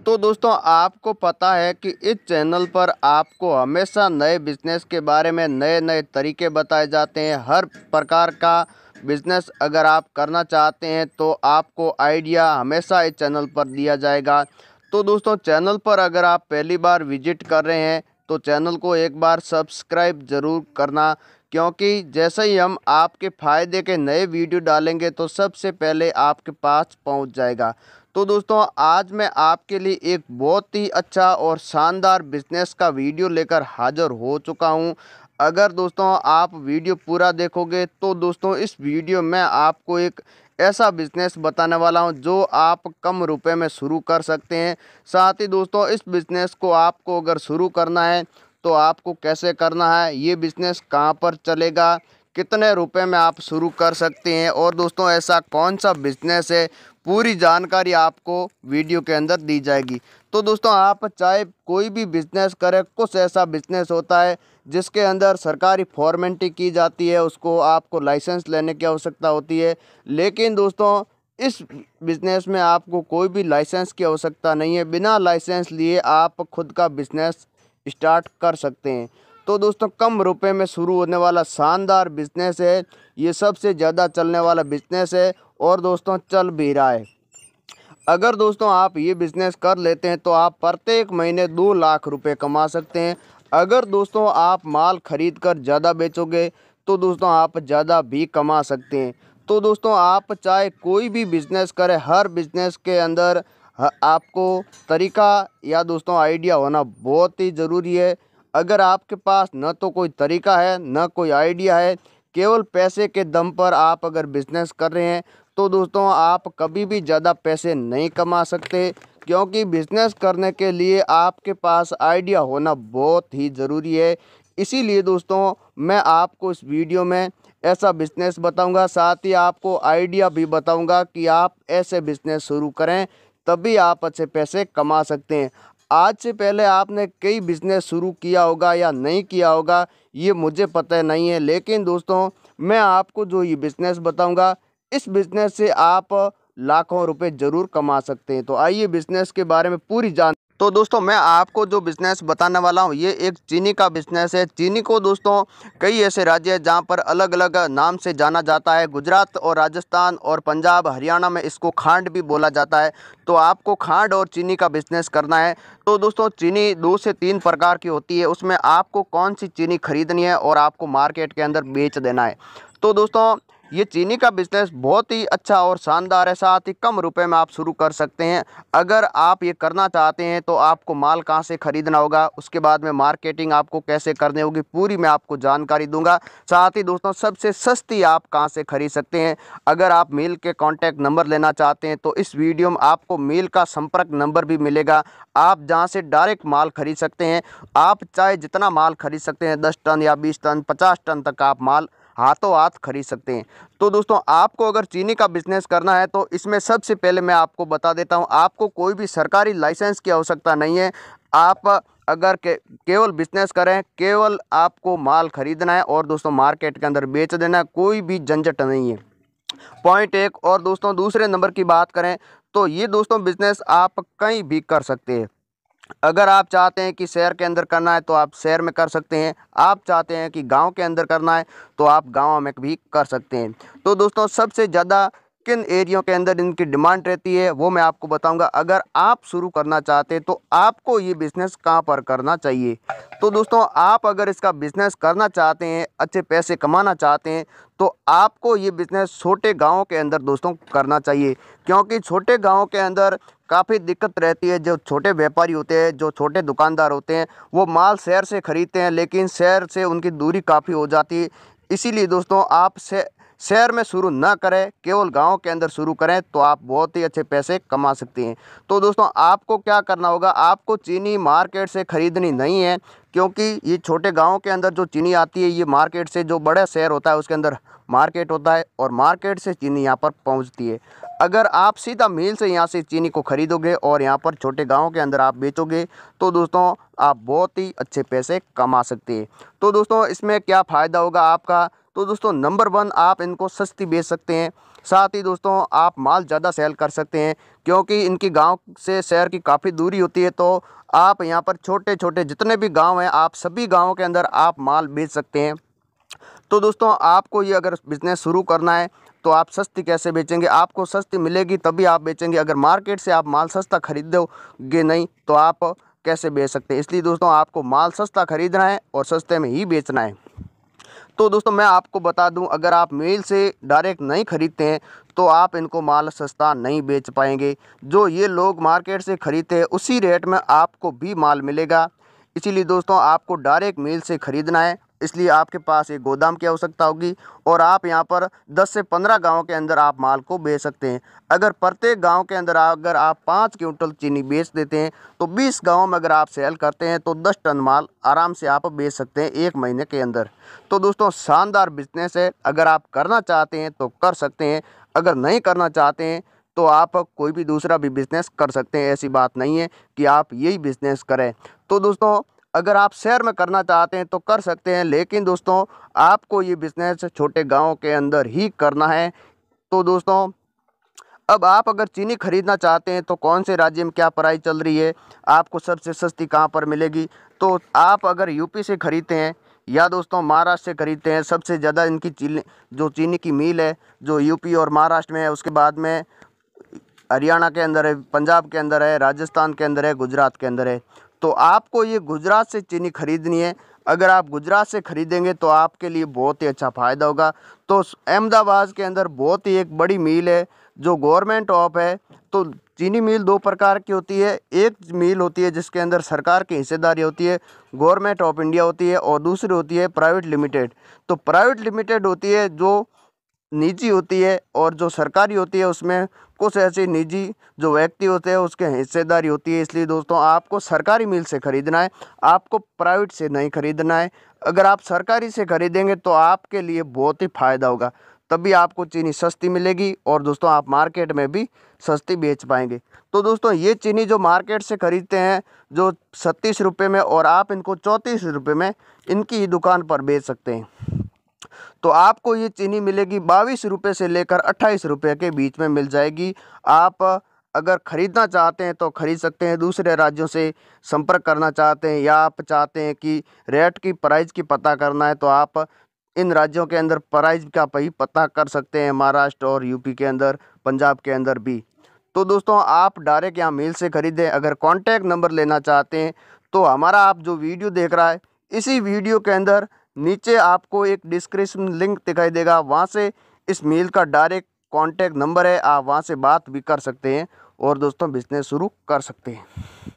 तो दोस्तों आपको पता है कि इस चैनल पर आपको हमेशा नए बिज़नेस के बारे में नए नए तरीके बताए जाते हैं। हर प्रकार का बिज़नेस अगर आप करना चाहते हैं तो आपको आइडिया हमेशा इस चैनल पर दिया जाएगा। तो दोस्तों चैनल पर अगर आप पहली बार विजिट कर रहे हैं तो चैनल को एक बार सब्सक्राइब ज़रूर करना, क्योंकि जैसे ही हम आपके फ़ायदे के नए वीडियो डालेंगे तो सबसे पहले आपके पास पहुंच जाएगा। तो दोस्तों आज मैं आपके लिए एक बहुत ही अच्छा और शानदार बिजनेस का वीडियो लेकर हाज़िर हो चुका हूं। अगर दोस्तों आप वीडियो पूरा देखोगे तो दोस्तों इस वीडियो में आपको एक ऐसा बिजनेस बताने वाला हूं जो आप कम रुपए में शुरू कर सकते हैं। साथ ही दोस्तों इस बिजनेस को आपको अगर शुरू करना है तो आपको कैसे करना है, ये बिजनेस कहां पर चलेगा, कितने रुपए में आप शुरू कर सकते हैं और दोस्तों ऐसा कौन सा बिजनेस है, पूरी जानकारी आपको वीडियो के अंदर दी जाएगी। तो दोस्तों आप चाहे कोई भी बिजनेस करें, कुछ ऐसा बिजनेस होता है जिसके अंदर सरकारी फॉर्मेलिटी की जाती है, उसको आपको लाइसेंस लेने की आवश्यकता होती है। लेकिन दोस्तों इस बिजनेस में आपको कोई भी लाइसेंस की आवश्यकता नहीं है। बिना लाइसेंस लिए आप खुद का बिजनेस स्टार्ट कर सकते हैं। तो दोस्तों कम रुपए में शुरू होने वाला शानदार बिजनेस है, ये सबसे ज़्यादा चलने वाला बिजनेस है और दोस्तों चल भी रहा है। अगर दोस्तों आप ये बिज़नेस कर लेते हैं तो आप प्रत्येक महीने 2 लाख रुपए कमा सकते हैं। अगर दोस्तों आप माल खरीद कर ज़्यादा बेचोगे तो दोस्तों आप ज़्यादा भी कमा सकते हैं। तो दोस्तों आप चाहे कोई भी बिज़नेस करें, हर बिज़नेस के अंदर आपको तरीका या दोस्तों आइडिया होना बहुत ही ज़रूरी है। अगर आपके पास न तो कोई तरीका है न कोई आइडिया है, केवल पैसे के दम पर आप अगर बिज़नेस कर रहे हैं तो दोस्तों आप कभी भी ज़्यादा पैसे नहीं कमा सकते, क्योंकि बिज़नेस करने के लिए आपके पास आइडिया होना बहुत ही ज़रूरी है। इसीलिए दोस्तों मैं आपको इस वीडियो में ऐसा बिज़नेस बताऊंगा, साथ ही आपको आइडिया भी बताऊंगा कि आप ऐसे बिज़नेस शुरू करें तभी आप अच्छे पैसे कमा सकते हैं। आज से पहले आपने कई बिज़नेस शुरू किया होगा या नहीं किया होगा, ये मुझे पता नहीं है, लेकिन दोस्तों मैं आपको जो ये बिज़नेस बताऊंगा इस बिज़नेस से आप लाखों रुपए ज़रूर कमा सकते हैं। तो आइए बिज़नेस के बारे में पूरी जान। तो दोस्तों मैं आपको जो बिज़नेस बताने वाला हूँ ये एक चीनी का बिज़नेस है। चीनी को दोस्तों कई ऐसे राज्य हैं जहाँ पर अलग अलग नाम से जाना जाता है। गुजरात और राजस्थान और पंजाब हरियाणा में इसको खांड भी बोला जाता है। तो आपको खांड और चीनी का बिज़नेस करना है। तो दोस्तों चीनी 2 से 3 प्रकार की होती है, उसमें आपको कौन सी चीनी खरीदनी है और आपको मार्केट के अंदर बेच देना है। तो दोस्तों ये चीनी का बिज़नेस बहुत ही अच्छा और शानदार है, साथ ही कम रुपए में आप शुरू कर सकते हैं। अगर आप ये करना चाहते हैं तो आपको माल कहाँ से ख़रीदना होगा, उसके बाद में मार्केटिंग आपको कैसे करनी होगी, पूरी मैं आपको जानकारी दूंगा। साथ ही दोस्तों सबसे सस्ती आप कहाँ से खरीद सकते हैं। अगर आप मिल के कॉन्टैक्ट नंबर लेना चाहते हैं तो इस वीडियो में आपको मिल का संपर्क नंबर भी मिलेगा, आप जहाँ से डायरेक्ट माल खरीद सकते हैं। आप चाहे जितना माल खरीद सकते हैं, 10 टन या 20 टन 50 टन तक आप माल हाथों हाथ खरीद सकते हैं। तो दोस्तों आपको अगर चीनी का बिज़नेस करना है तो इसमें सबसे पहले मैं आपको बता देता हूं, आपको कोई भी सरकारी लाइसेंस की आवश्यकता नहीं है। आप अगर केवल बिज़नेस करें, केवल आपको माल खरीदना है और दोस्तों मार्केट के अंदर बेच देना है, कोई भी झंझट नहीं है। पॉइंट एक। और दोस्तों दूसरे नंबर की बात करें तो ये दोस्तों बिज़नेस आप कहीं भी कर सकते हैं। अगर आप चाहते हैं कि शहर के अंदर करना है तो आप शहर में कर सकते हैं, आप चाहते हैं कि गांव के अंदर करना है तो आप गांव में भी कर सकते हैं। तो दोस्तों सबसे ज़्यादा किन एरियो के अंदर इनकी डिमांड रहती है वो मैं आपको बताऊंगा। अगर आप शुरू करना चाहते हैं तो आपको ये बिज़नेस कहां पर करना चाहिए। तो दोस्तों आप अगर इसका बिज़नेस करना चाहते हैं, अच्छे पैसे कमाना चाहते हैं, तो आपको ये बिज़नेस छोटे गाँवों के अंदर दोस्तों करना चाहिए, क्योंकि छोटे गाँवों के अंदर काफ़ी दिक्कत रहती है। जो छोटे व्यापारी होते हैं, जो छोटे दुकानदार होते हैं, वो माल शहर से ख़रीदते हैं, लेकिन शहर से उनकी दूरी काफ़ी हो जाती है। इसीलिए दोस्तों आप शहर में शुरू ना करें, केवल गांव के अंदर शुरू करें तो आप बहुत ही अच्छे पैसे कमा सकते हैं। तो दोस्तों आपको क्या करना होगा, आपको चीनी मार्केट से ख़रीदनी नहीं है, क्योंकि ये छोटे गाँव के अंदर जो चीनी आती है ये मार्केट से, जो बड़ा शहर होता है उसके अंदर मार्केट होता है और मार्केट से चीनी यहाँ पर पहुँचती है। अगर आप सीधा मिल से यहाँ से चीनी को खरीदोगे और यहाँ पर छोटे गाँव के अंदर आप बेचोगे तो दोस्तों आप बहुत ही अच्छे पैसे कमा सकते हैं। तो दोस्तों इसमें क्या फ़ायदा होगा आपका। तो दोस्तों नंबर 1 आप इनको सस्ती बेच सकते हैं। साथ ही दोस्तों आप माल ज़्यादा सेल कर सकते हैं, क्योंकि इनकी गांव से शहर की काफ़ी दूरी होती है। तो आप यहां पर छोटे छोटे जितने भी गांव हैं, आप सभी गांवों के अंदर आप माल बेच सकते हैं। तो दोस्तों आपको ये अगर बिज़नेस शुरू करना है तो आप सस्ती कैसे बेचेंगे? आपको सस्ती मिलेगी तभी आप बेचेंगे। अगर मार्केट से आप माल सस्ता खरीदोगे नहीं तो आप कैसे बेच सकते हैं? इसलिए दोस्तों आपको माल सस्ता खरीदना है और सस्ते में ही बेचना है। तो दोस्तों मैं आपको बता दूं, अगर आप मिल से डायरेक्ट नहीं खरीदते हैं तो आप इनको माल सस्ता नहीं बेच पाएंगे। जो ये लोग मार्केट से खरीदते हैं उसी रेट में आपको भी माल मिलेगा। इसीलिए दोस्तों आपको डायरेक्ट मिल से खरीदना है। इसलिए आपके पास एक गोदाम की आवश्यकता होगी और आप यहाँ पर 10 से 15 गाँव के अंदर आप माल को बेच सकते हैं। अगर प्रत्येक गांव के अंदर अगर आप 5 क्विंटल चीनी बेच देते हैं तो 20 गांव में अगर आप सेल करते हैं तो 10 टन माल आराम से आप बेच सकते हैं 1 महीने के अंदर। तो दोस्तों शानदार बिजनेस है। अगर आप करना चाहते हैं तो कर सकते हैं, अगर नहीं करना चाहते हैं तो आप कोई भी दूसरा भी बिज़नेस कर सकते हैं। ऐसी बात नहीं है कि आप यही बिज़नेस करें। तो दोस्तों अगर आप शहर में करना चाहते हैं तो कर सकते हैं, लेकिन दोस्तों आपको ये बिज़नेस छोटे गाँव के अंदर ही करना है। तो दोस्तों अब आप अगर चीनी खरीदना चाहते हैं तो कौन से राज्य में क्या प्राइस चल रही है, आपको सबसे सस्ती कहाँ पर मिलेगी? तो आप अगर यूपी से खरीदते हैं या दोस्तों महाराष्ट्र से खरीदते हैं, सबसे ज़्यादा इनकी चीनी की मिल है जो यूपी और महाराष्ट्र में है। उसके बाद में हरियाणा के अंदर है, पंजाब के अंदर है, राजस्थान के अंदर है, गुजरात के अंदर है। तो आपको ये गुजरात से चीनी खरीदनी है। अगर आप गुजरात से खरीदेंगे तो आपके लिए बहुत ही अच्छा फ़ायदा होगा। तो अहमदाबाद के अंदर बहुत ही एक बड़ी मिल है जो गवर्नमेंट ऑफ है। तो चीनी मिल 2 प्रकार की होती है। एक मिल होती है जिसके अंदर सरकार की हिस्सेदारी होती है, गवर्नमेंट ऑफ इंडिया होती है, और दूसरी होती है प्राइवेट लिमिटेड। तो प्राइवेट लिमिटेड होती है जो निजी होती है, और जो सरकारी होती है उसमें कुछ ऐसे निजी जो व्यक्ति होते हैं उसके हिस्सेदारी होती है। इसलिए दोस्तों आपको सरकारी मिल से खरीदना है, आपको प्राइवेट से नहीं खरीदना है। अगर आप सरकारी से खरीदेंगे तो आपके लिए बहुत ही फ़ायदा होगा, तभी आपको चीनी सस्ती मिलेगी और दोस्तों आप मार्केट में भी सस्ती बेच पाएंगे। तो दोस्तों ये चीनी जो मार्केट से खरीदते हैं जो 37 रुपये में, और आप इनको 34 रुपये में इनकी ही दुकान पर बेच सकते हैं। तो आपको ये चीनी मिलेगी 22 रुपये से लेकर 28 रुपये के बीच में मिल जाएगी। आप अगर ख़रीदना चाहते हैं तो ख़रीद सकते हैं, दूसरे राज्यों से संपर्क करना चाहते हैं, या आप चाहते हैं कि रेट की प्राइस की पता करना है तो आप इन राज्यों के अंदर प्राइस का भी पता कर सकते हैं, महाराष्ट्र और यूपी के अंदर, पंजाब के अंदर भी। तो दोस्तों आप डायरेक्ट यहाँ मिल से ख़रीदें। अगर कॉन्टैक्ट नंबर लेना चाहते हैं तो हमारा आप जो वीडियो देख रहा है इसी वीडियो के अंदर नीचे आपको एक डिस्क्रिप्शन लिंक दिखाई देगा, वहाँ से इस मिल का डायरेक्ट कॉन्टैक्ट नंबर है, आप वहाँ से बात भी कर सकते हैं और दोस्तों बिजनेस शुरू कर सकते हैं।